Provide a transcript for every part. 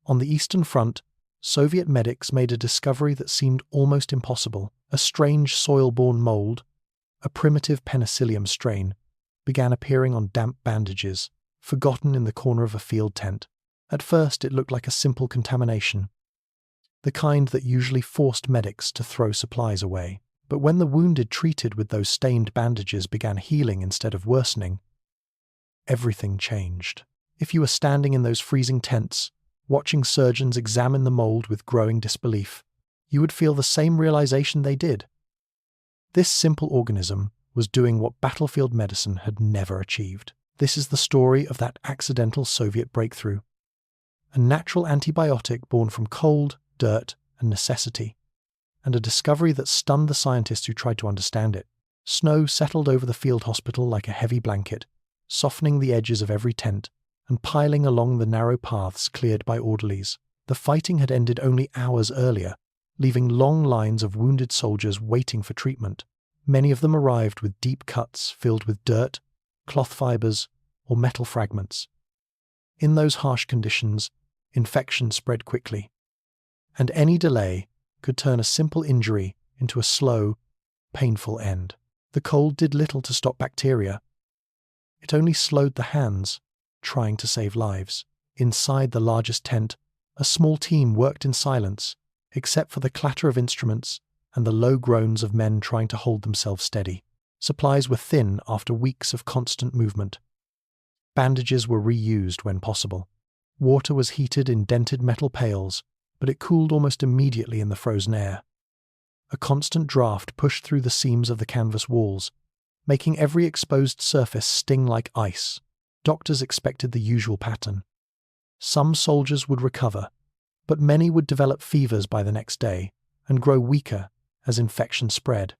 On the Eastern Front, Soviet medics made a discovery that seemed almost impossible. A strange soil-borne mold, a primitive penicillium strain, began appearing on damp bandages, forgotten in the corner of a field tent. At first, it looked like a simple contamination, the kind that usually forced medics to throw supplies away. But when the wounded treated with those stained bandages began healing instead of worsening, everything changed. If you were standing in those freezing tents, watching surgeons examine the mold with growing disbelief, you would feel the same realization they did. This simple organism was doing what battlefield medicine had never achieved. This is the story of that accidental Soviet breakthrough. A natural antibiotic born from cold, dirt, and necessity, and a discovery that stunned the scientists who tried to understand it. Snow settled over the field hospital like a heavy blanket, softening the edges of every tent and piling along the narrow paths cleared by orderlies. The fighting had ended only hours earlier, leaving long lines of wounded soldiers waiting for treatment. Many of them arrived with deep cuts filled with dirt, cloth fibers, or metal fragments. In those harsh conditions, infection spread quickly, and any delay could turn a simple injury into a slow, painful end. The cold did little to stop bacteria. It only slowed the hands, trying to save lives. Inside the largest tent, a small team worked in silence, except for the clatter of instruments and the low groans of men trying to hold themselves steady. Supplies were thin after weeks of constant movement. Bandages were reused when possible. Water was heated in dented metal pails, but it cooled almost immediately in the frozen air. A constant draft pushed through the seams of the canvas walls, making every exposed surface sting like ice. Doctors expected the usual pattern. Some soldiers would recover, but many would develop fevers by the next day and grow weaker as infection spread.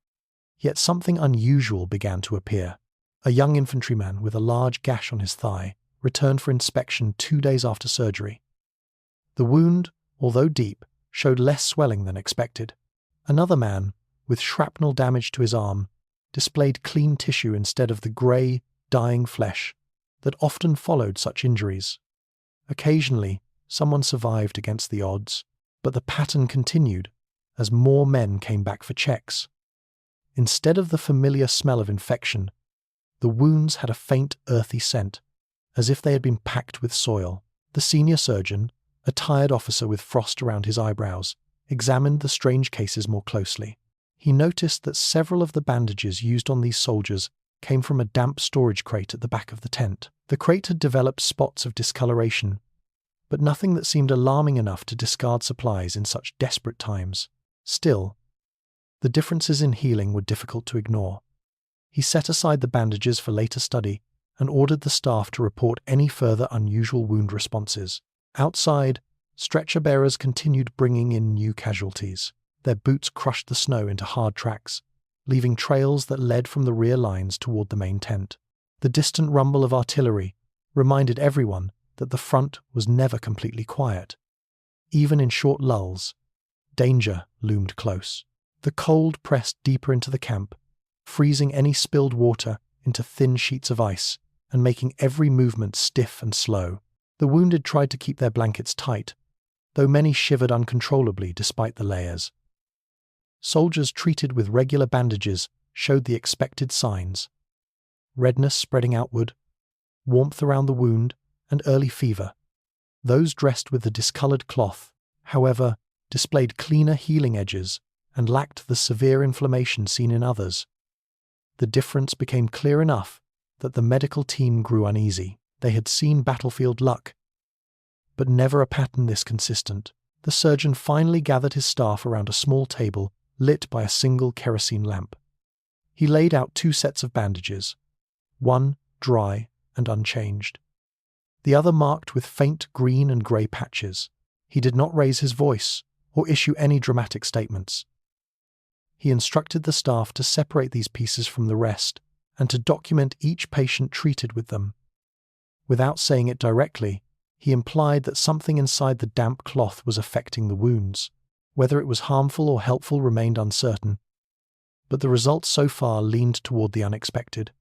Yet something unusual began to appear. A young infantryman with a large gash on his thigh returned for inspection 2 days after surgery. The wound, although deep, showed less swelling than expected. Another man, with shrapnel damage to his arm, displayed clean tissue instead of the grey, dying flesh that often followed such injuries. Occasionally, someone survived against the odds, but the pattern continued as more men came back for checks. Instead of the familiar smell of infection, the wounds had a faint, earthy scent, as if they had been packed with soil. The senior surgeon, a tired officer with frost around his eyebrows, examined the strange cases more closely. He noticed that several of the bandages used on these soldiers came from a damp storage crate at the back of the tent. The crate had developed spots of discoloration, but nothing that seemed alarming enough to discard supplies in such desperate times. Still, the differences in healing were difficult to ignore. He set aside the bandages for later study and ordered the staff to report any further unusual wound responses. Outside, stretcher bearers continued bringing in new casualties. Their boots crushed the snow into hard tracks, leaving trails that led from the rear lines toward the main tent. The distant rumble of artillery reminded everyone that the front was never completely quiet. Even in short lulls, danger loomed close. The cold pressed deeper into the camp, freezing any spilled water into thin sheets of ice and making every movement stiff and slow. The wounded tried to keep their blankets tight, though many shivered uncontrollably despite the layers. Soldiers treated with regular bandages showed the expected signs: redness spreading outward, warmth around the wound, and early fever. Those dressed with the discolored cloth, however, displayed cleaner healing edges and lacked the severe inflammation seen in others. The difference became clear enough that the medical team grew uneasy. They had seen battlefield luck, but never a pattern this consistent. The surgeon finally gathered his staff around a small table lit by a single kerosene lamp. He laid out 2 sets of bandages, one dry and unchanged, the other marked with faint green and grey patches. He did not raise his voice or issue any dramatic statements. He instructed the staff to separate these pieces from the rest and to document each patient treated with them. Without saying it directly, he implied that something inside the damp cloth was affecting the wounds. Whether it was harmful or helpful remained uncertain, but the results so far leaned toward the unexpected.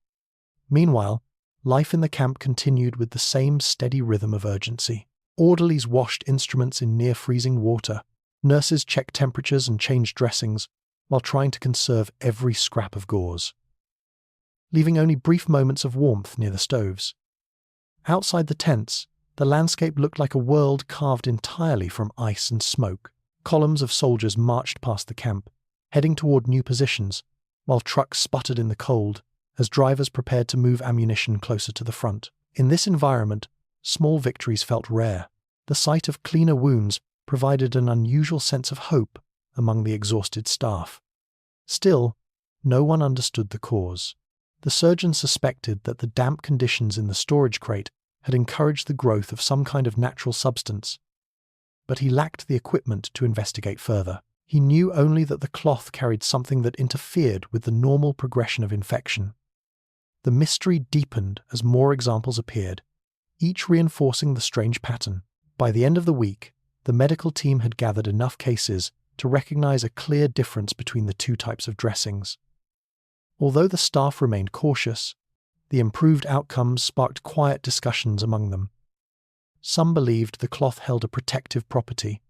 Meanwhile, life in the camp continued with the same steady rhythm of urgency. Orderlies washed instruments in near-freezing water. Nurses checked temperatures and changed dressings while trying to conserve every scrap of gauze, leaving only brief moments of warmth near the stoves. Outside the tents, the landscape looked like a world carved entirely from ice and smoke. Columns of soldiers marched past the camp, heading toward new positions, while trucks sputtered in the cold as drivers prepared to move ammunition closer to the front. In this environment, small victories felt rare. The sight of cleaner wounds provided an unusual sense of hope among the exhausted staff. Still, no one understood the cause. The surgeon suspected that the damp conditions in the storage crate had encouraged the growth of some kind of natural substance, but he lacked the equipment to investigate further. He knew only that the cloth carried something that interfered with the normal progression of infection. The mystery deepened as more examples appeared, each reinforcing the strange pattern. By the end of the week, the medical team had gathered enough cases to recognize a clear difference between the two types of dressings. Although the staff remained cautious, the improved outcomes sparked quiet discussions among them. Some believed the cloth held a protective property.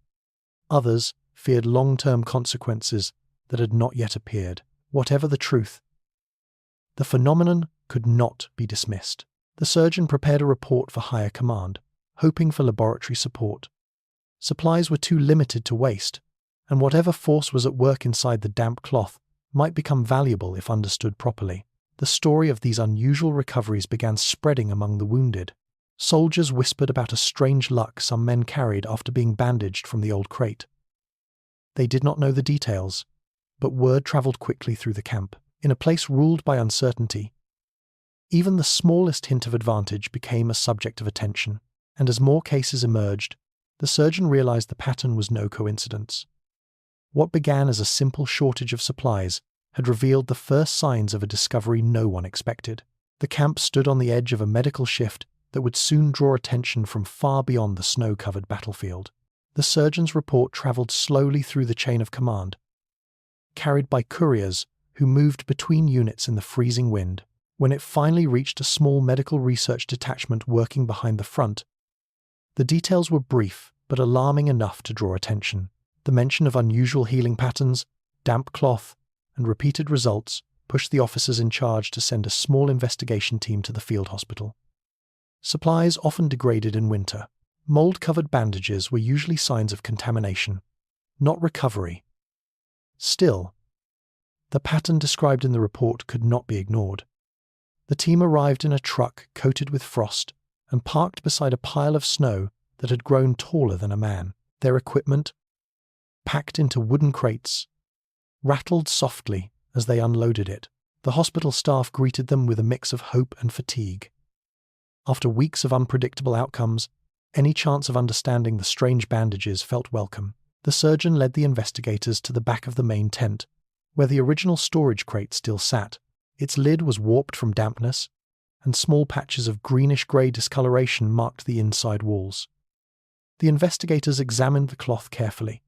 Others feared long-term consequences that had not yet appeared. Whatever the truth, the phenomenon could not be dismissed. The surgeon prepared a report for higher command, hoping for laboratory support. Supplies were too limited to waste, and whatever force was at work inside the damp cloth might become valuable if understood properly. The story of these unusual recoveries began spreading among the wounded. Soldiers whispered about a strange luck some men carried after being bandaged from the old crate. They did not know the details, but word traveled quickly through the camp. In a place ruled by uncertainty, even the smallest hint of advantage became a subject of attention, and as more cases emerged, the surgeon realized the pattern was no coincidence. What began as a simple shortage of supplies had revealed the first signs of a discovery no one expected. The camp stood on the edge of a medical shift that would soon draw attention from far beyond the snow-covered battlefield. The surgeon's report traveled slowly through the chain of command, carried by couriers who moved between units in the freezing wind. When it finally reached a small medical research detachment working behind the front, the details were brief but alarming enough to draw attention. The mention of unusual healing patterns, damp cloth, and repeated results pushed the officers in charge to send a small investigation team to the field hospital. Supplies often degraded in winter. Mold-covered bandages were usually signs of contamination, not recovery. Still, the pattern described in the report could not be ignored. The team arrived in a truck coated with frost and parked beside a pile of snow that had grown taller than a man. Their equipment, packed into wooden crates, rattled softly as they unloaded it. The hospital staff greeted them with a mix of hope and fatigue. After weeks of unpredictable outcomes, any chance of understanding the strange bandages felt welcome. The surgeon led the investigators to the back of the main tent, where the original storage crate still sat. Its lid was warped from dampness, and small patches of greenish-grey discoloration marked the inside walls. The investigators examined the cloth carefully.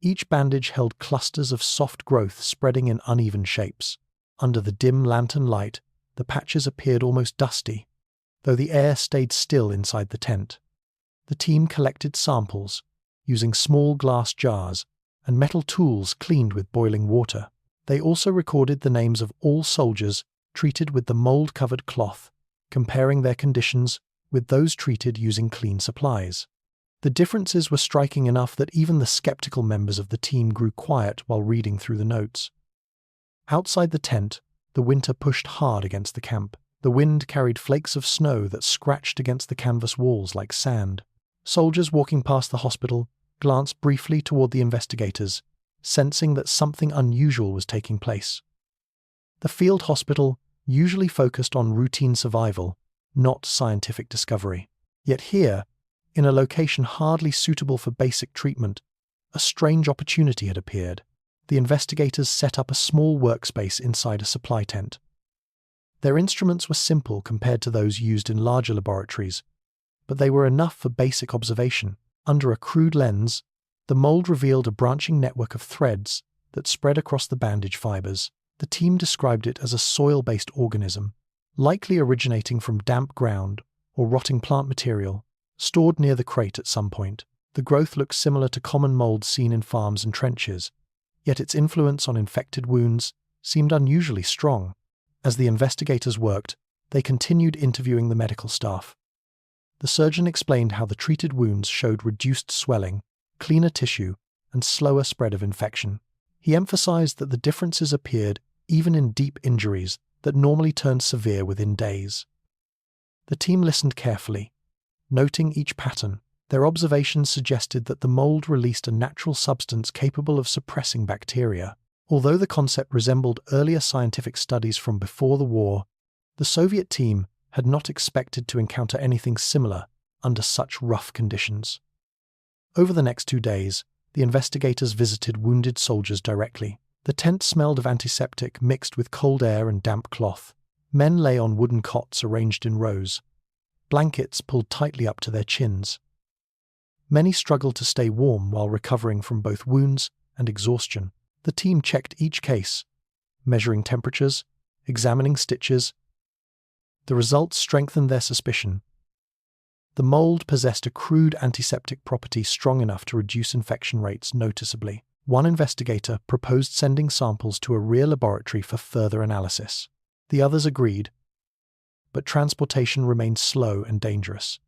Each bandage held clusters of soft growth spreading in uneven shapes. Under the dim lantern light, the patches appeared almost dusty, though the air stayed still inside the tent. The team collected samples, using small glass jars and metal tools cleaned with boiling water. They also recorded the names of all soldiers treated with the mold-covered cloth, comparing their conditions with those treated using clean supplies. The differences were striking enough that even the skeptical members of the team grew quiet while reading through the notes. Outside the tent, the winter pushed hard against the camp. The wind carried flakes of snow that scratched against the canvas walls like sand. Soldiers walking past the hospital glanced briefly toward the investigators, sensing that something unusual was taking place. The field hospital usually focused on routine survival, not scientific discovery. Yet here, in a location hardly suitable for basic treatment, a strange opportunity had appeared. The investigators set up a small workspace inside a supply tent. Their instruments were simple compared to those used in larger laboratories, but they were enough for basic observation. Under a crude lens, the mold revealed a branching network of threads that spread across the bandage fibers. The team described it as a soil-based organism, likely originating from damp ground or rotting plant material, stored near the crate at some point. The growth looked similar to common mold seen in farms and trenches, yet its influence on infected wounds seemed unusually strong. As the investigators worked, they continued interviewing the medical staff. The surgeon explained how the treated wounds showed reduced swelling, cleaner tissue, and slower spread of infection. He emphasized that the differences appeared even in deep injuries that normally turned severe within days. The team listened carefully, noting each pattern. Their observations suggested that the mold released a natural substance capable of suppressing bacteria. Although the concept resembled earlier scientific studies from before the war, the Soviet team had not expected to encounter anything similar under such rough conditions. Over the next 2 days, the investigators visited wounded soldiers directly. The tent smelled of antiseptic mixed with cold air and damp cloth. Men lay on wooden cots arranged in rows, blankets pulled tightly up to their chins. Many struggled to stay warm while recovering from both wounds and exhaustion. The team checked each case, measuring temperatures, examining stitches. The results strengthened their suspicion. The mold possessed a crude antiseptic property strong enough to reduce infection rates noticeably. One investigator proposed sending samples to a rear laboratory for further analysis. The others agreed, but transportation remained slow and dangerous.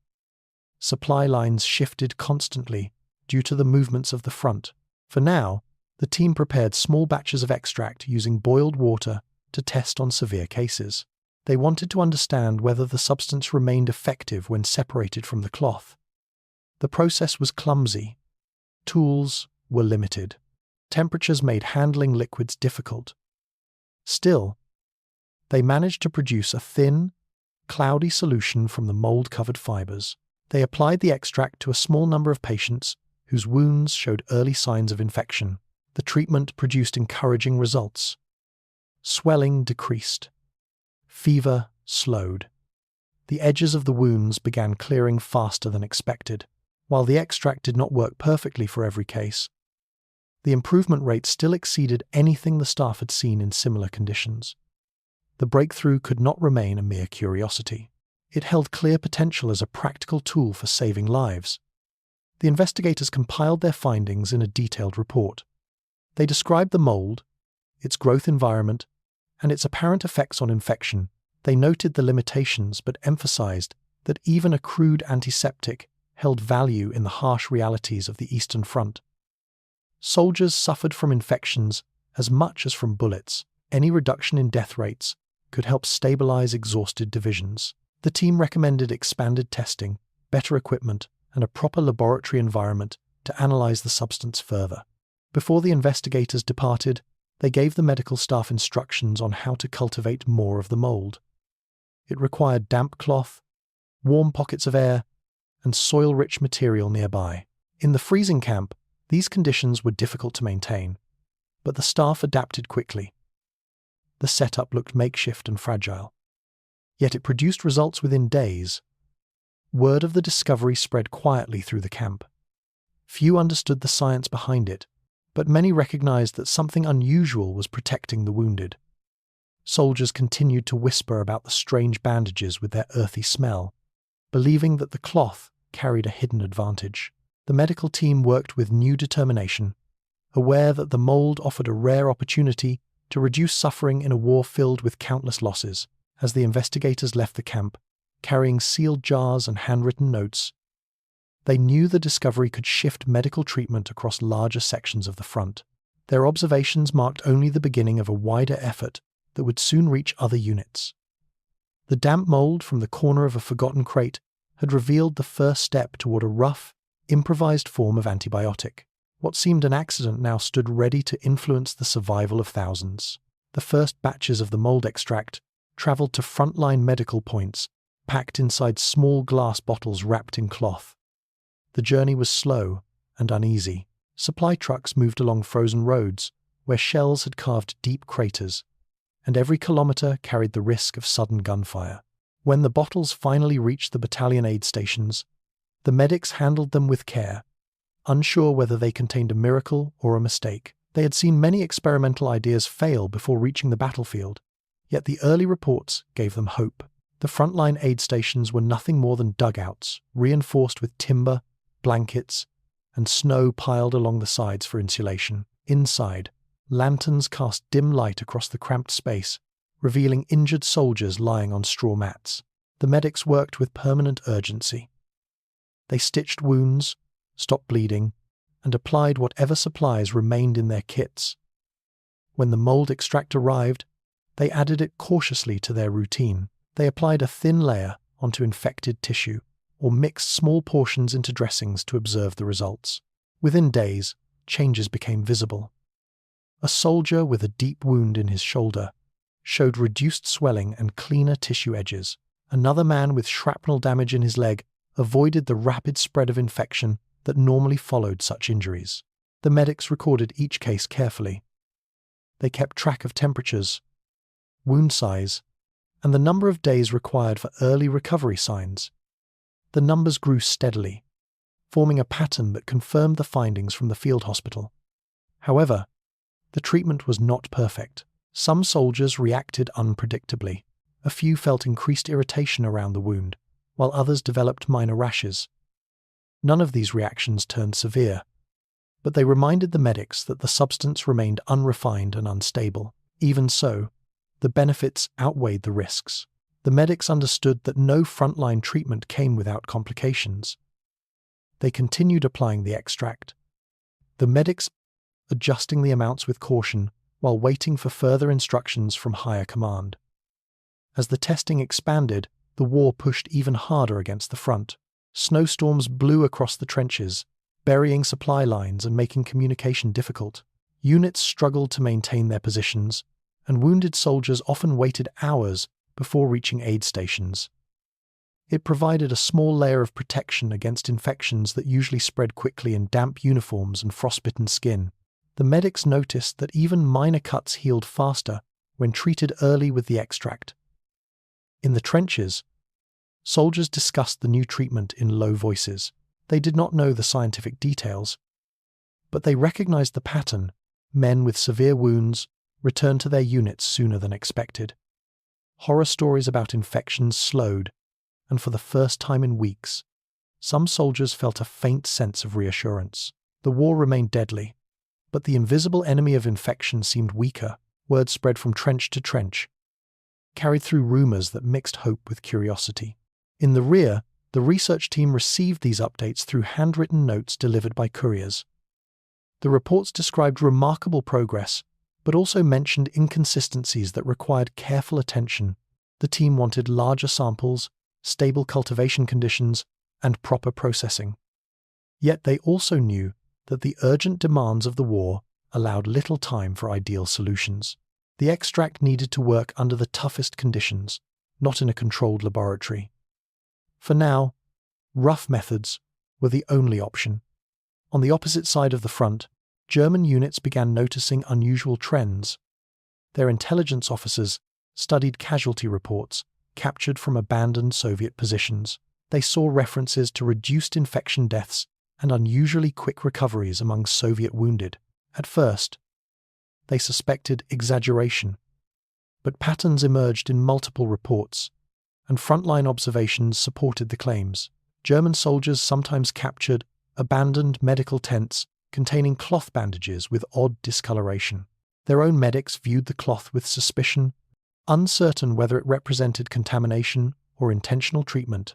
Supply lines shifted constantly due to the movements of the front. For now, the team prepared small batches of extract using boiled water to test on severe cases. They wanted to understand whether the substance remained effective when separated from the cloth. The process was clumsy. Tools were limited. Temperatures made handling liquids difficult. Still, they managed to produce a thin, cloudy solution from the mold-covered fibers. They applied the extract to a small number of patients whose wounds showed early signs of infection. The treatment produced encouraging results. Swelling decreased. Fever slowed. The edges of the wounds began clearing faster than expected. While the extract did not work perfectly for every case, the improvement rate still exceeded anything the staff had seen in similar conditions. The breakthrough could not remain a mere curiosity. It held clear potential as a practical tool for saving lives. The investigators compiled their findings in a detailed report. They described the mold, its growth environment, and its apparent effects on infection. They noted the limitations but emphasized that even a crude antiseptic held value in the harsh realities of the Eastern Front. Soldiers suffered from infections as much as from bullets. Any reduction in death rates could help stabilize exhausted divisions. The team recommended expanded testing, better equipment, and a proper laboratory environment to analyze the substance further. Before the investigators departed, they gave the medical staff instructions on how to cultivate more of the mold. It required damp cloth, warm pockets of air, and soil-rich material nearby. In the freezing camp, these conditions were difficult to maintain, but the staff adapted quickly. The setup looked makeshift and fragile, yet it produced results within days. Word of the discovery spread quietly through the camp. Few understood the science behind it, but many recognized that something unusual was protecting the wounded. Soldiers continued to whisper about the strange bandages with their earthy smell, believing that the cloth carried a hidden advantage. The medical team worked with new determination, aware that the mold offered a rare opportunity to reduce suffering in a war filled with countless losses. As the investigators left the camp, carrying sealed jars and handwritten notes, they knew the discovery could shift medical treatment across larger sections of the front. Their observations marked only the beginning of a wider effort that would soon reach other units. The damp mold from the corner of a forgotten crate had revealed the first step toward a rough, improvised form of antibiotic. What seemed an accident now stood ready to influence the survival of thousands. The first batches of the mold extract traveled to frontline medical points, packed inside small glass bottles wrapped in cloth. The journey was slow and uneasy. Supply trucks moved along frozen roads, where shells had carved deep craters, and every kilometer carried the risk of sudden gunfire. When the bottles finally reached the battalion aid stations, the medics handled them with care, unsure whether they contained a miracle or a mistake. They had seen many experimental ideas fail before reaching the battlefield, yet the early reports gave them hope. The frontline aid stations were nothing more than dugouts, reinforced with timber, blankets, and snow piled along the sides for insulation. Inside, lanterns cast dim light across the cramped space, revealing injured soldiers lying on straw mats. The medics worked with permanent urgency. They stitched wounds, stopped bleeding, and applied whatever supplies remained in their kits. When the mold extract arrived, they added it cautiously to their routine. They applied a thin layer onto infected tissue, or mixed small portions into dressings to observe the results. Within days, changes became visible. A soldier with a deep wound in his shoulder showed reduced swelling and cleaner tissue edges. Another man with shrapnel damage in his leg avoided the rapid spread of infection that normally followed such injuries. The medics recorded each case carefully. They kept track of temperatures, wound size, and the number of days required for early recovery signs. The numbers grew steadily, forming a pattern that confirmed the findings from the field hospital. However, the treatment was not perfect. Some soldiers reacted unpredictably. A few felt increased irritation around the wound, while others developed minor rashes. None of these reactions turned severe, but they reminded the medics that the substance remained unrefined and unstable. Even so, the benefits outweighed the risks. The medics understood that no frontline treatment came without complications. They continued applying the extract, the medics adjusting the amounts with caution while waiting for further instructions from higher command. As the testing expanded, the war pushed even harder against the front. Snowstorms blew across the trenches, burying supply lines and making communication difficult. Units struggled to maintain their positions, and wounded soldiers often waited hours before reaching aid stations. It provided a small layer of protection against infections that usually spread quickly in damp uniforms and frostbitten skin. The medics noticed that even minor cuts healed faster when treated early with the extract. In the trenches, soldiers discussed the new treatment in low voices. They did not know the scientific details, but they recognized the pattern. Men with severe wounds returned to their units sooner than expected. Horror stories about infections slowed, and for the first time in weeks, some soldiers felt a faint sense of reassurance. The war remained deadly, but the invisible enemy of infection seemed weaker. Word spread from trench to trench, carried through rumors that mixed hope with curiosity. In the rear, the research team received these updates through handwritten notes delivered by couriers. The reports described remarkable progress, but also mentioned inconsistencies that required careful attention. The team wanted larger samples, stable cultivation conditions, and proper processing. Yet they also knew that the urgent demands of the war allowed little time for ideal solutions. The extract needed to work under the toughest conditions, not in a controlled laboratory. For now, rough methods were the only option. On the opposite side of the front, German units began noticing unusual trends. Their intelligence officers studied casualty reports captured from abandoned Soviet positions. They saw references to reduced infection deaths and unusually quick recoveries among Soviet wounded. At first, they suspected exaggeration, but patterns emerged in multiple reports, and frontline observations supported the claims. German soldiers sometimes captured abandoned medical tents containing cloth bandages with odd discoloration. Their own medics viewed the cloth with suspicion, uncertain whether it represented contamination or intentional treatment.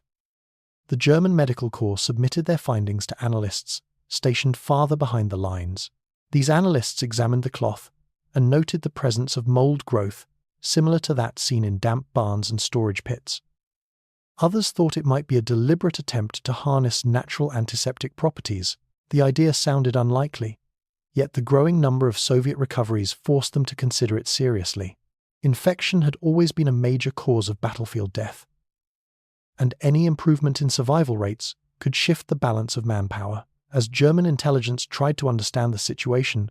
The German Medical Corps submitted their findings to analysts stationed farther behind the lines. These analysts examined the cloth and noted the presence of mold growth similar to that seen in damp barns and storage pits. Others thought it might be a deliberate attempt to harness natural antiseptic properties. The idea sounded unlikely, yet the growing number of Soviet recoveries forced them to consider it seriously. Infection had always been a major cause of battlefield death, and any improvement in survival rates could shift the balance of manpower. As German intelligence tried to understand the situation,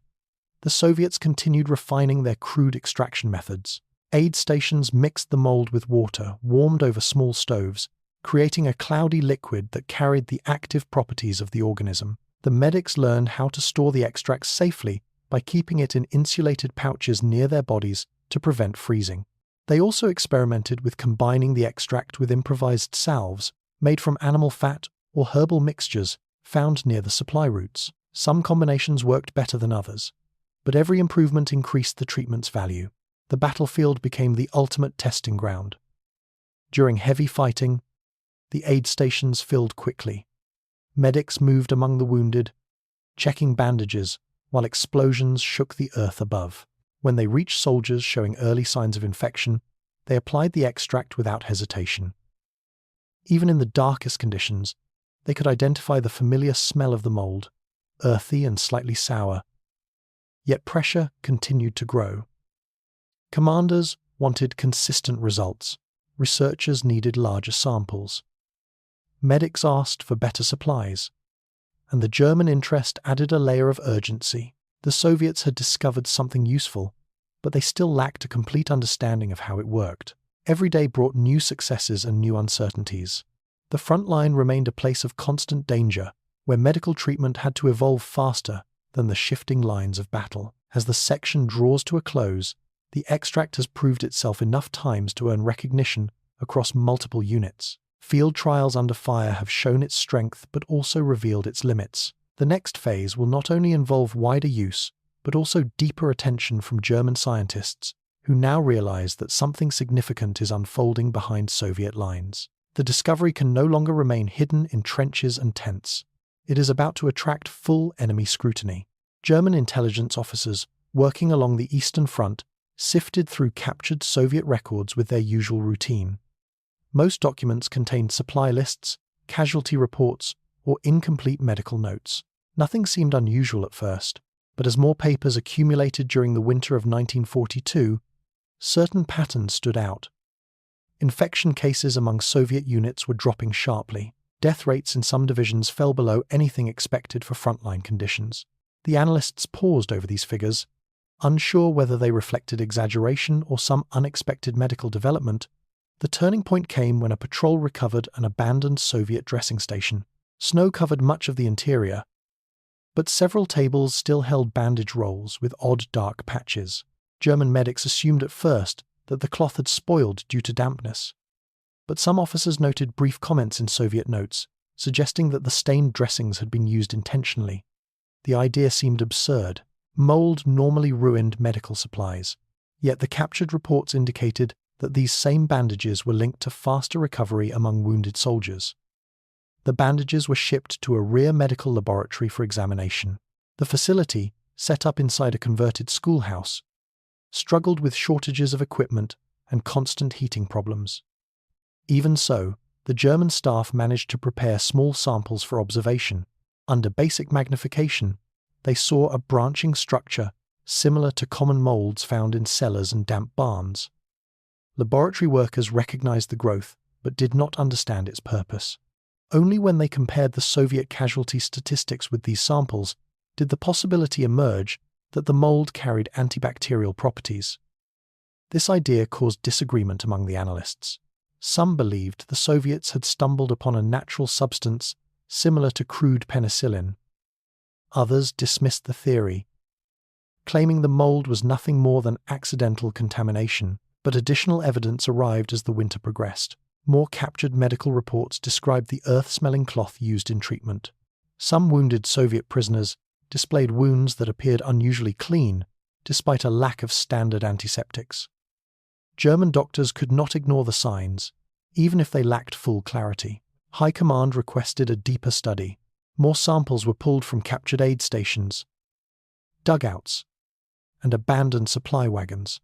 the Soviets continued refining their crude extraction methods. Aid stations mixed the mold with water, warmed over small stoves, creating a cloudy liquid that carried the active properties of the organism. The medics learned how to store the extract safely by keeping it in insulated pouches near their bodies to prevent freezing. They also experimented with combining the extract with improvised salves made from animal fat or herbal mixtures found near the supply routes. Some combinations worked better than others, but every improvement increased the treatment's value. The battlefield became the ultimate testing ground. During heavy fighting, the aid stations filled quickly. Medics moved among the wounded, checking bandages, while explosions shook the earth above. When they reached soldiers showing early signs of infection, they applied the extract without hesitation. Even in the darkest conditions, they could identify the familiar smell of the mold, earthy and slightly sour. Yet pressure continued to grow. Commanders wanted consistent results. Researchers needed larger samples. Medics asked for better supplies. And the German interest added a layer of urgency. The Soviets had discovered something useful, but they still lacked a complete understanding of how it worked. Every day brought new successes and new uncertainties. The front line remained a place of constant danger, where medical treatment had to evolve faster than the shifting lines of battle. As the section draws to a close, the extract has proved itself enough times to earn recognition across multiple units. Field trials under fire have shown its strength but also revealed its limits. The next phase will not only involve wider use, but also deeper attention from German scientists, who now realize that something significant is unfolding behind Soviet lines. The discovery can no longer remain hidden in trenches and tents. It is about to attract full enemy scrutiny. German intelligence officers working along the Eastern Front sifted through captured Soviet records with their usual routine. Most documents contained supply lists, casualty reports, or incomplete medical notes. Nothing seemed unusual at first, but as more papers accumulated during the winter of 1942, certain patterns stood out. Infection cases among Soviet units were dropping sharply. Death rates in some divisions fell below anything expected for frontline conditions. The analysts paused over these figures, unsure whether they reflected exaggeration or some unexpected medical development. The turning point came when a patrol recovered an abandoned Soviet dressing station. Snow covered much of the interior, but several tables still held bandage rolls with odd dark patches. German medics assumed at first that the cloth had spoiled due to dampness, but some officers noted brief comments in Soviet notes, suggesting that the stained dressings had been used intentionally. The idea seemed absurd. Mold normally ruined medical supplies, yet the captured reports indicated that these same bandages were linked to faster recovery among wounded soldiers. The bandages were shipped to a rear medical laboratory for examination. The facility, set up inside a converted schoolhouse, struggled with shortages of equipment and constant heating problems. Even so, the German staff managed to prepare small samples for observation. Under basic magnification, they saw a branching structure similar to common molds found in cellars and damp barns. Laboratory workers recognized the growth, but did not understand its purpose. Only when they compared the Soviet casualty statistics with these samples did the possibility emerge that the mold carried antibacterial properties. This idea caused disagreement among the analysts. Some believed the Soviets had stumbled upon a natural substance similar to crude penicillin. Others dismissed the theory, claiming the mold was nothing more than accidental contamination. But additional evidence arrived as the winter progressed. More captured medical reports described the earth-smelling cloth used in treatment. Some wounded Soviet prisoners displayed wounds that appeared unusually clean, despite a lack of standard antiseptics. German doctors could not ignore the signs, even if they lacked full clarity. High Command requested a deeper study. More samples were pulled from captured aid stations, dugouts, and abandoned supply wagons.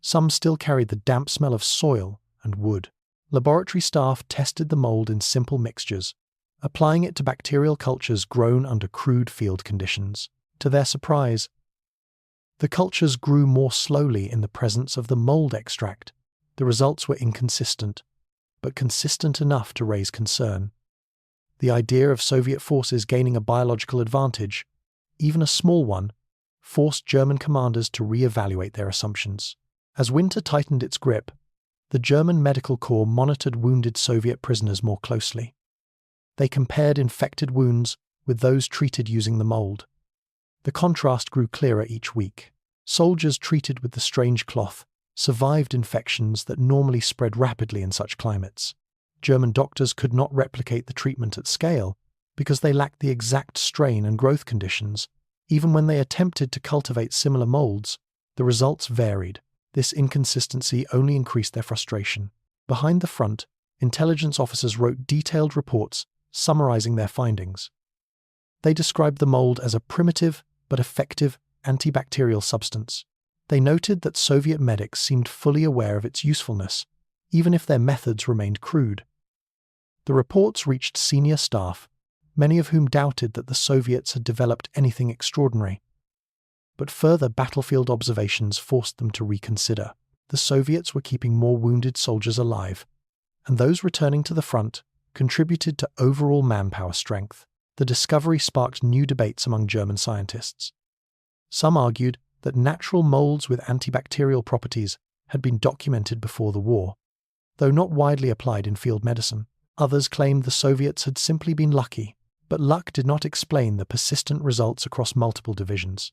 Some still carried the damp smell of soil and wood. Laboratory staff tested the mold in simple mixtures, applying it to bacterial cultures grown under crude field conditions. To their surprise, the cultures grew more slowly in the presence of the mold extract. The results were inconsistent, but consistent enough to raise concern. The idea of Soviet forces gaining a biological advantage, even a small one, forced German commanders to re-evaluate their assumptions. As winter tightened its grip, the German Medical Corps monitored wounded Soviet prisoners more closely. They compared infected wounds with those treated using the mold. The contrast grew clearer each week. Soldiers treated with the strange cloth survived infections that normally spread rapidly in such climates. German doctors could not replicate the treatment at scale because they lacked the exact strain and growth conditions. Even when they attempted to cultivate similar molds, the results varied. This inconsistency only increased their frustration. Behind the front, intelligence officers wrote detailed reports summarizing their findings. They described the mold as a primitive but effective antibacterial substance. They noted that Soviet medics seemed fully aware of its usefulness, even if their methods remained crude. The reports reached senior staff, many of whom doubted that the Soviets had developed anything extraordinary. But further battlefield observations forced them to reconsider. The Soviets were keeping more wounded soldiers alive, and those returning to the front contributed to overall manpower strength. The discovery sparked new debates among German scientists. Some argued that natural molds with antibacterial properties had been documented before the war, though not widely applied in field medicine. Others claimed the Soviets had simply been lucky, but luck did not explain the persistent results across multiple divisions.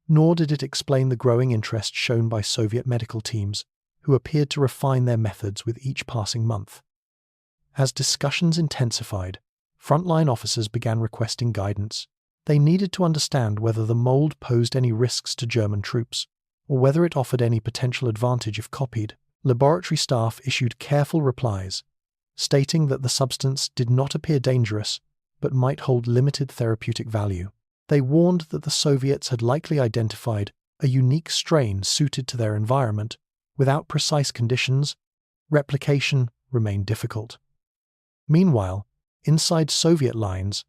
Nor did it explain the growing interest shown by Soviet medical teams, who appeared to refine their methods with each passing month. As discussions intensified, frontline officers began requesting guidance. They needed to understand whether the mold posed any risks to German troops, or whether it offered any potential advantage if copied. Laboratory staff issued careful replies, stating that the substance did not appear dangerous, but might hold limited therapeutic value. They warned that the Soviets had likely identified a unique strain suited to their environment. Without precise conditions, replication remained difficult. Meanwhile, inside Soviet lines,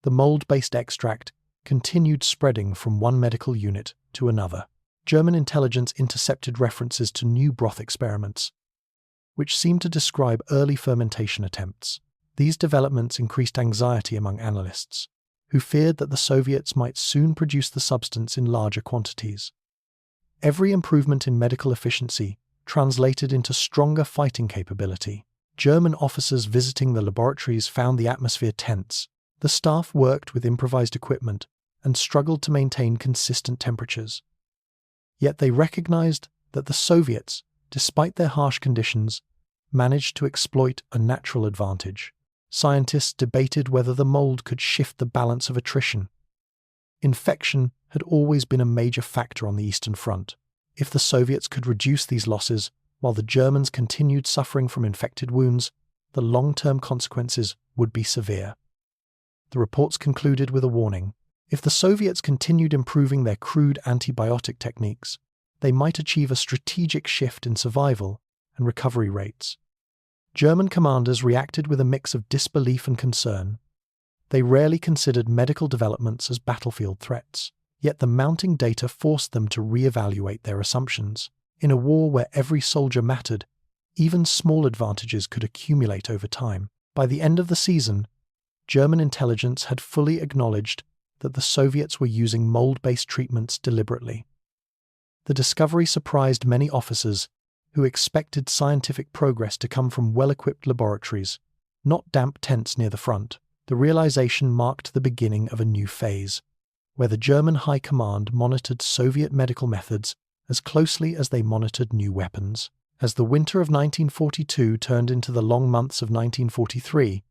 the mold-based extract continued spreading from one medical unit to another. German intelligence intercepted references to new broth experiments, which seemed to describe early fermentation attempts. These developments increased anxiety among analysts, who feared that the Soviets might soon produce the substance in larger quantities. Every improvement in medical efficiency translated into stronger fighting capability. German officers visiting the laboratories found the atmosphere tense. The staff worked with improvised equipment and struggled to maintain consistent temperatures. Yet they recognized that the Soviets, despite their harsh conditions, managed to exploit a natural advantage. Scientists debated whether the mold could shift the balance of attrition. Infection had always been a major factor on the Eastern Front. If the Soviets could reduce these losses while the Germans continued suffering from infected wounds, the long-term consequences would be severe. The reports concluded with a warning. If the Soviets continued improving their crude antibiotic techniques, they might achieve a strategic shift in survival and recovery rates. German commanders reacted with a mix of disbelief and concern. They rarely considered medical developments as battlefield threats, yet the mounting data forced them to re-evaluate their assumptions. In a war where every soldier mattered, even small advantages could accumulate over time. By the end of the season, German intelligence had fully acknowledged that the Soviets were using mold-based treatments deliberately. The discovery surprised many officers who expected scientific progress to come from well-equipped laboratories, not damp tents near the front. The realization marked the beginning of a new phase, where the German High Command monitored Soviet medical methods as closely as they monitored new weapons. As the winter of 1942 turned into the long months of 1943,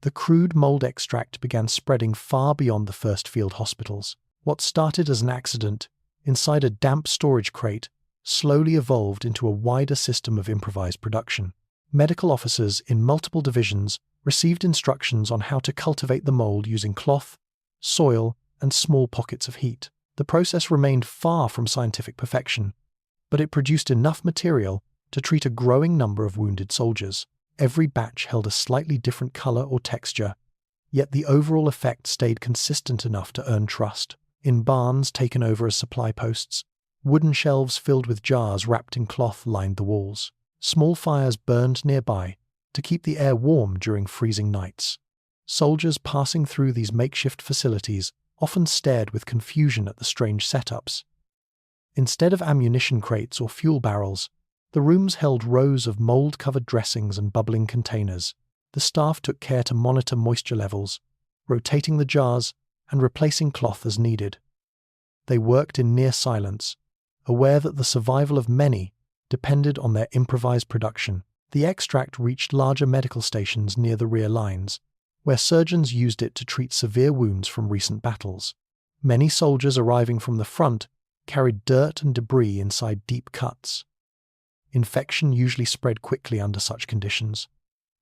the crude mold extract began spreading far beyond the first field hospitals. What started as an accident inside a damp storage crate slowly evolved into a wider system of improvised production. Medical officers in multiple divisions received instructions on how to cultivate the mold using cloth, soil, and small pockets of heat. The process remained far from scientific perfection, but it produced enough material to treat a growing number of wounded soldiers. Every batch held a slightly different color or texture, yet the overall effect stayed consistent enough to earn trust. In barns taken over as supply posts, wooden shelves filled with jars wrapped in cloth lined the walls. Small fires burned nearby to keep the air warm during freezing nights. Soldiers passing through these makeshift facilities often stared with confusion at the strange setups. Instead of ammunition crates or fuel barrels, the rooms held rows of mold-covered dressings and bubbling containers. The staff took care to monitor moisture levels, rotating the jars and replacing cloth as needed. They worked in near silence, aware that the survival of many depended on their improvised production. The extract reached larger medical stations near the rear lines, where surgeons used it to treat severe wounds from recent battles. Many soldiers arriving from the front carried dirt and debris inside deep cuts. Infection usually spread quickly under such conditions,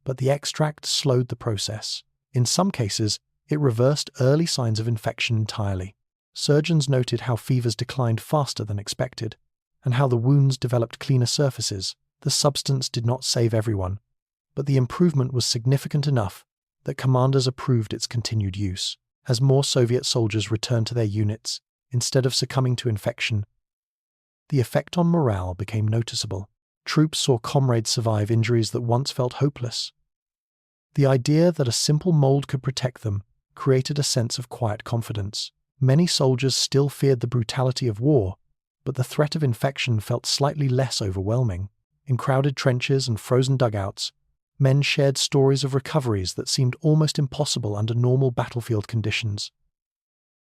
but the extract slowed the process. In some cases, it reversed early signs of infection entirely. Surgeons noted how fevers declined faster than expected, and how the wounds developed cleaner surfaces. The substance did not save everyone, but the improvement was significant enough that commanders approved its continued use. As more Soviet soldiers returned to their units, instead of succumbing to infection, the effect on morale became noticeable. Troops saw comrades survive injuries that once felt hopeless. The idea that a simple mold could protect them created a sense of quiet confidence. Many soldiers still feared the brutality of war, but the threat of infection felt slightly less overwhelming. In crowded trenches and frozen dugouts, men shared stories of recoveries that seemed almost impossible under normal battlefield conditions.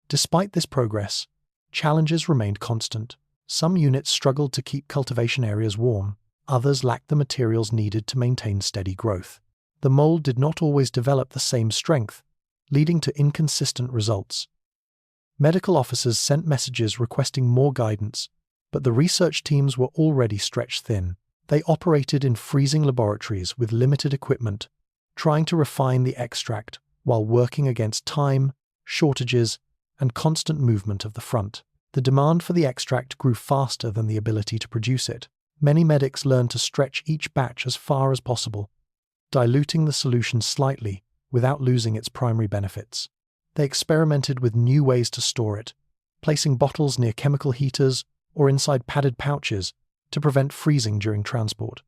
Despite this progress, challenges remained constant. Some units struggled to keep cultivation areas warm, others lacked the materials needed to maintain steady growth. The mold did not always develop the same strength, leading to inconsistent results. Medical officers sent messages requesting more guidance, but the research teams were already stretched thin. They operated in freezing laboratories with limited equipment, trying to refine the extract while working against time, shortages, and constant movement of the front. The demand for the extract grew faster than the ability to produce it. Many medics learned to stretch each batch as far as possible, diluting the solution slightly without losing its primary benefits. They experimented with new ways to store it, placing bottles near chemical heaters or inside padded pouches to prevent freezing during transport.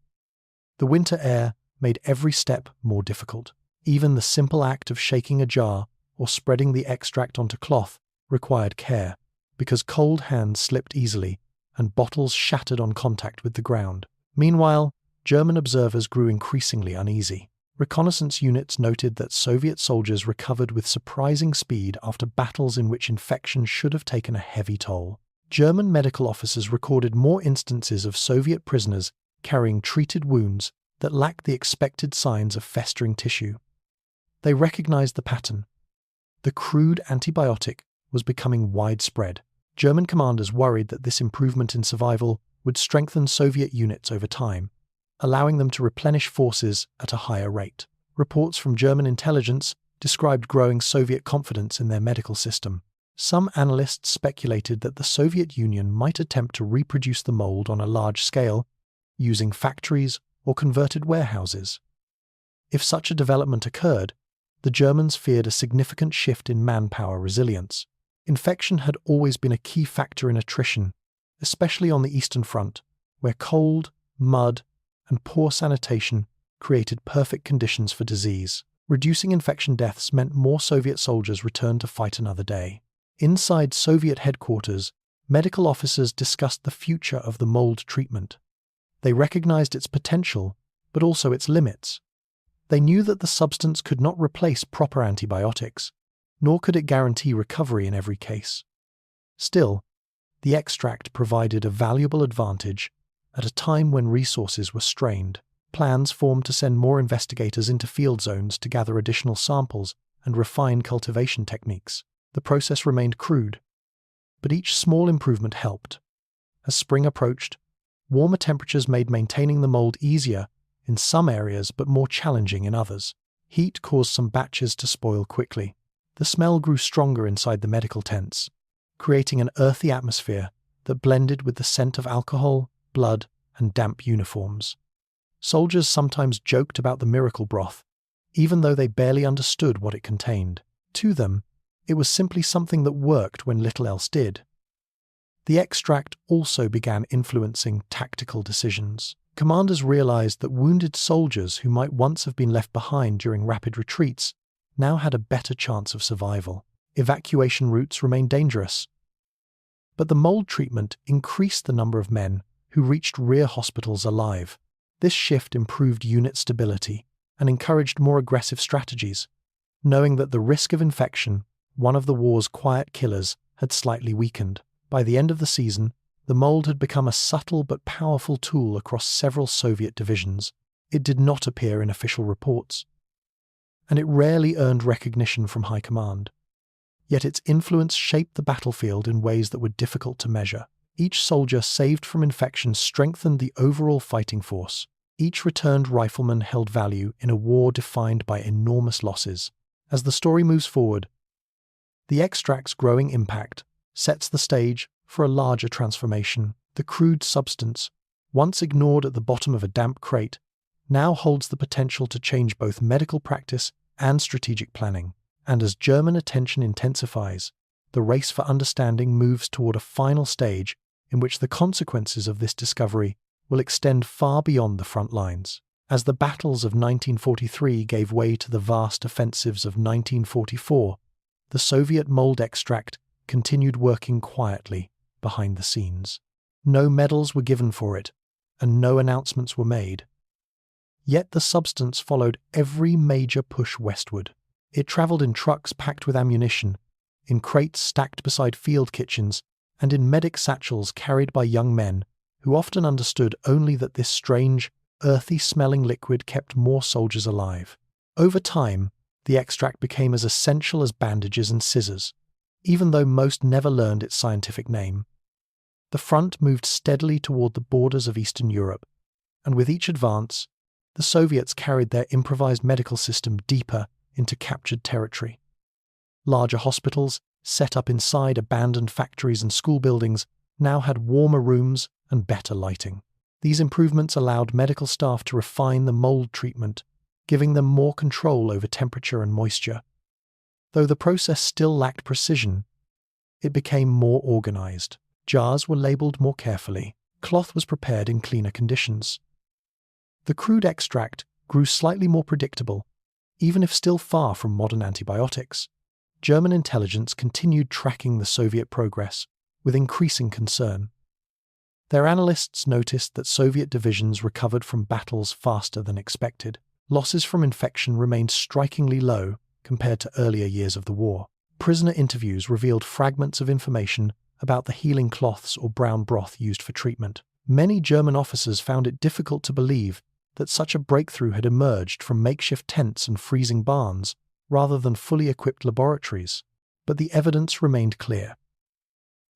The winter air made every step more difficult. Even the simple act of shaking a jar or spreading the extract onto cloth required care, because cold hands slipped easily and bottles shattered on contact with the ground. Meanwhile, German observers grew increasingly uneasy. Reconnaissance units noted that Soviet soldiers recovered with surprising speed after battles in which infection should have taken a heavy toll. German medical officers recorded more instances of Soviet prisoners carrying treated wounds that lacked the expected signs of festering tissue. They recognized the pattern. The crude antibiotic was becoming widespread. German commanders worried that this improvement in survival would strengthen Soviet units over time, allowing them to replenish forces at a higher rate. Reports from German intelligence described growing Soviet confidence in their medical system. Some analysts speculated that the Soviet Union might attempt to reproduce the mold on a large scale, using factories or converted warehouses. If such a development occurred, the Germans feared a significant shift in manpower resilience. Infection had always been a key factor in attrition, especially on the Eastern Front, where cold, mud, and poor sanitation created perfect conditions for disease. Reducing infection deaths meant more Soviet soldiers returned to fight another day. Inside Soviet headquarters, medical officers discussed the future of the mold treatment. They recognized its potential, but also its limits. They knew that the substance could not replace proper antibiotics, nor could it guarantee recovery in every case. Still, the extract provided a valuable advantage at a time when resources were strained. Plans formed to send more investigators into field zones to gather additional samples and refine cultivation techniques. The process remained crude, but each small improvement helped. As spring approached, warmer temperatures made maintaining the mold easier in some areas but more challenging in others. Heat caused some batches to spoil quickly. The smell grew stronger inside the medical tents, creating an earthy atmosphere that blended with the scent of alcohol, blood, and damp uniforms. Soldiers sometimes joked about the miracle broth, even though they barely understood what it contained. To them, it was simply something that worked when little else did. The extract also began influencing tactical decisions. Commanders realized that wounded soldiers who might once have been left behind during rapid retreats now had a better chance of survival. Evacuation routes remained dangerous, but the mold treatment increased the number of men who reached rear hospitals alive. This shift improved unit stability and encouraged more aggressive strategies, knowing that the risk of infection, one of the war's quiet killers, had slightly weakened. By the end of the season, The mold had become a subtle but powerful tool across several Soviet divisions. It did not appear in official reports, and it rarely earned recognition from high command. Yet its influence shaped the battlefield in ways that were difficult to measure. Each soldier saved from infection strengthened the overall fighting force. Each returned rifleman held value in a war defined by enormous losses. As the story moves forward, the extract's growing impact sets the stage for a larger transformation. The crude substance, once ignored at the bottom of a damp crate, now holds the potential to change both medical practice and strategic planning. And as German attention intensifies, the race for understanding moves toward a final stage in which the consequences of this discovery will extend far beyond the front lines. As the battles of 1943 gave way to the vast offensives of 1944, the Soviet mold extract continued working quietly behind the scenes. No medals were given for it, and no announcements were made. Yet the substance followed every major push westward. It traveled in trucks packed with ammunition, in crates stacked beside field kitchens, and in medic satchels carried by young men who often understood only that this strange, earthy-smelling liquid kept more soldiers alive. Over time, the extract became as essential as bandages and scissors, even though most never learned its scientific name. The front moved steadily toward the borders of Eastern Europe, and with each advance, the Soviets carried their improvised medical system deeper into captured territory. Larger hospitals, set up inside abandoned factories and school buildings, now had warmer rooms and better lighting. These improvements allowed medical staff to refine the mold treatment, giving them more control over temperature and moisture. Though the process still lacked precision, it became more organized. Jars were labeled more carefully. Cloth was prepared in cleaner conditions. The crude extract grew slightly more predictable, even if still far from modern antibiotics. German intelligence continued tracking the Soviet progress with increasing concern. Their analysts noticed that Soviet divisions recovered from battles faster than expected. Losses from infection remained strikingly low compared to earlier years of the war. Prisoner interviews revealed fragments of information about the healing cloths or brown broth used for treatment. Many German officers found it difficult to believe that such a breakthrough had emerged from makeshift tents and freezing barns rather than fully equipped laboratories. But the evidence remained clear.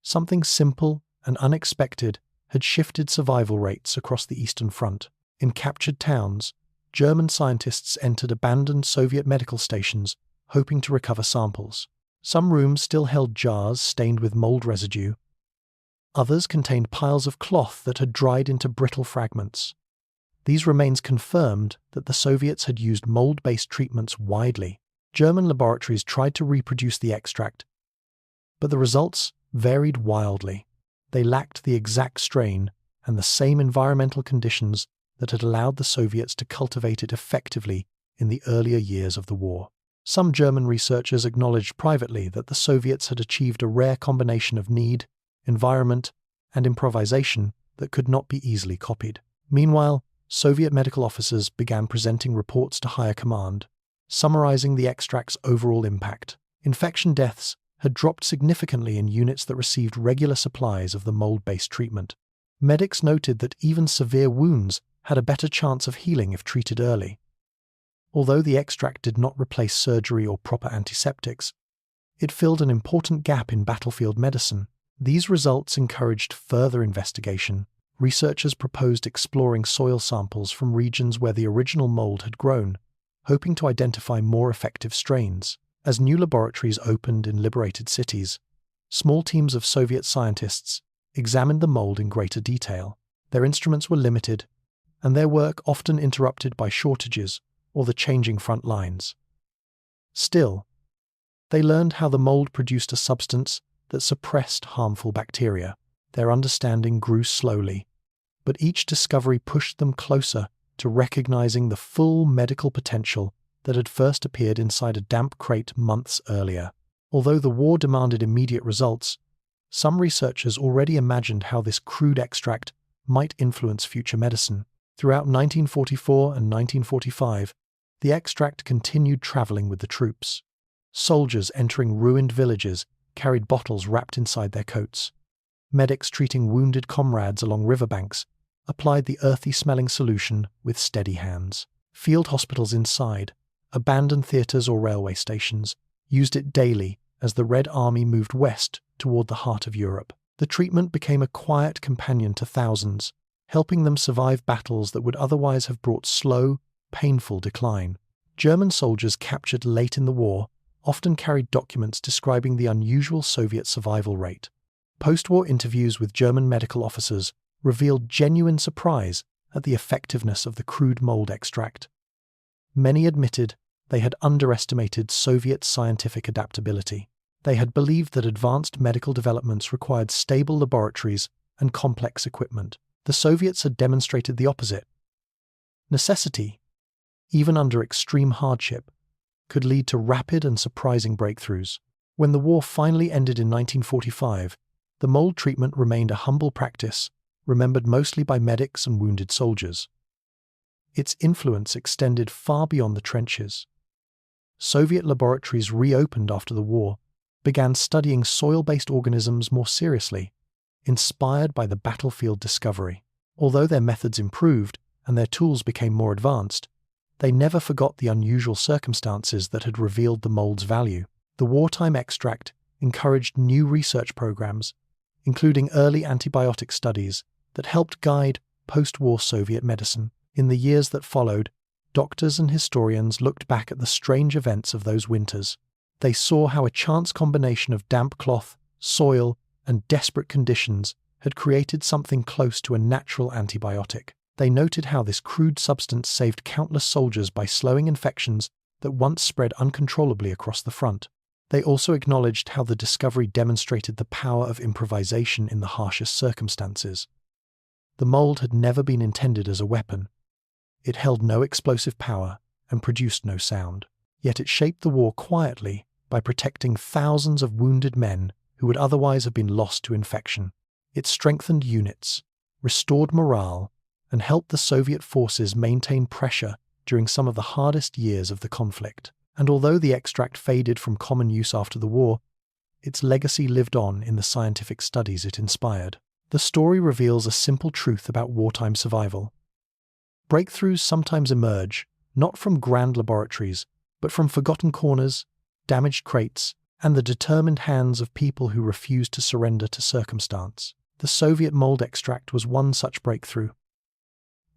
Something simple and unexpected had shifted survival rates across the Eastern Front. In captured towns, German scientists entered abandoned Soviet medical stations, hoping to recover samples. Some rooms still held jars stained with mold residue. Others contained piles of cloth that had dried into brittle fragments. These remains confirmed that the Soviets had used mold-based treatments widely. German laboratories tried to reproduce the extract, but the results varied wildly. They lacked the exact strain and the same environmental conditions that had allowed the Soviets to cultivate it effectively in the earlier years of the war. Some German researchers acknowledged privately that the Soviets had achieved a rare combination of need, environment, and improvisation that could not be easily copied. Meanwhile, Soviet medical officers began presenting reports to higher command, summarizing the extract's overall impact. Infection deaths had dropped significantly in units that received regular supplies of the mold-based treatment. Medics noted that even severe wounds had a better chance of healing if treated early. Although the extract did not replace surgery or proper antiseptics, it filled an important gap in battlefield medicine. These results encouraged further investigation. Researchers proposed exploring soil samples from regions where the original mold had grown, hoping to identify more effective strains. As new laboratories opened in liberated cities, small teams of Soviet scientists examined the mold in greater detail. Their instruments were limited, and their work often interrupted by shortages or the changing front lines. Still, they learned how the mold produced a substance that suppressed harmful bacteria. Their understanding grew slowly, but each discovery pushed them closer to recognizing the full medical potential that had first appeared inside a damp crate months earlier. Although the war demanded immediate results, some researchers already imagined how this crude extract might influence future medicine. Throughout 1944 and 1945, the extract continued traveling with the troops. Soldiers entering ruined villages carried bottles wrapped inside their coats. Medics treating wounded comrades along riverbanks applied the earthy-smelling solution with steady hands. Field hospitals inside, abandoned theatres or railway stations, used it daily as the Red Army moved west toward the heart of Europe. The treatment became a quiet companion to thousands, helping them survive battles that would otherwise have brought slow, painful decline. German soldiers captured late in the war often carried documents describing the unusual Soviet survival rate. Post-war interviews with German medical officers revealed genuine surprise at the effectiveness of the crude mold extract. Many admitted they had underestimated Soviet scientific adaptability. They had believed that advanced medical developments required stable laboratories and complex equipment. The Soviets had demonstrated the opposite. Necessity, even under extreme hardship, could lead to rapid and surprising breakthroughs. When the war finally ended in 1945, the mold treatment remained a humble practice, remembered mostly by medics and wounded soldiers. Its influence extended far beyond the trenches. Soviet laboratories reopened after the war, began studying soil-based organisms more seriously, inspired by the battlefield discovery. Although their methods improved and their tools became more advanced, they never forgot the unusual circumstances that had revealed the mold's value. The wartime extract encouraged new research programs, including early antibiotic studies that helped guide post-war Soviet medicine. In the years that followed, doctors and historians looked back at the strange events of those winters. They saw how a chance combination of damp cloth, soil, and desperate conditions had created something close to a natural antibiotic. They noted how this crude substance saved countless soldiers by slowing infections that once spread uncontrollably across the front. They also acknowledged how the discovery demonstrated the power of improvisation in the harshest circumstances. The mold had never been intended as a weapon. It held no explosive power and produced no sound. Yet it shaped the war quietly by protecting thousands of wounded men who would otherwise have been lost to infection. It strengthened units, restored morale, and helped the Soviet forces maintain pressure during some of the hardest years of the conflict. And although the extract faded from common use after the war, its legacy lived on in the scientific studies it inspired. The story reveals a simple truth about wartime survival. Breakthroughs sometimes emerge, not from grand laboratories, but from forgotten corners, damaged crates, and the determined hands of people who refuse to surrender to circumstance. The Soviet mold extract was one such breakthrough.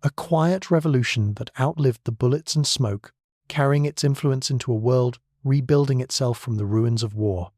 A quiet revolution that outlived the bullets and smoke, carrying its influence into a world rebuilding itself from the ruins of war.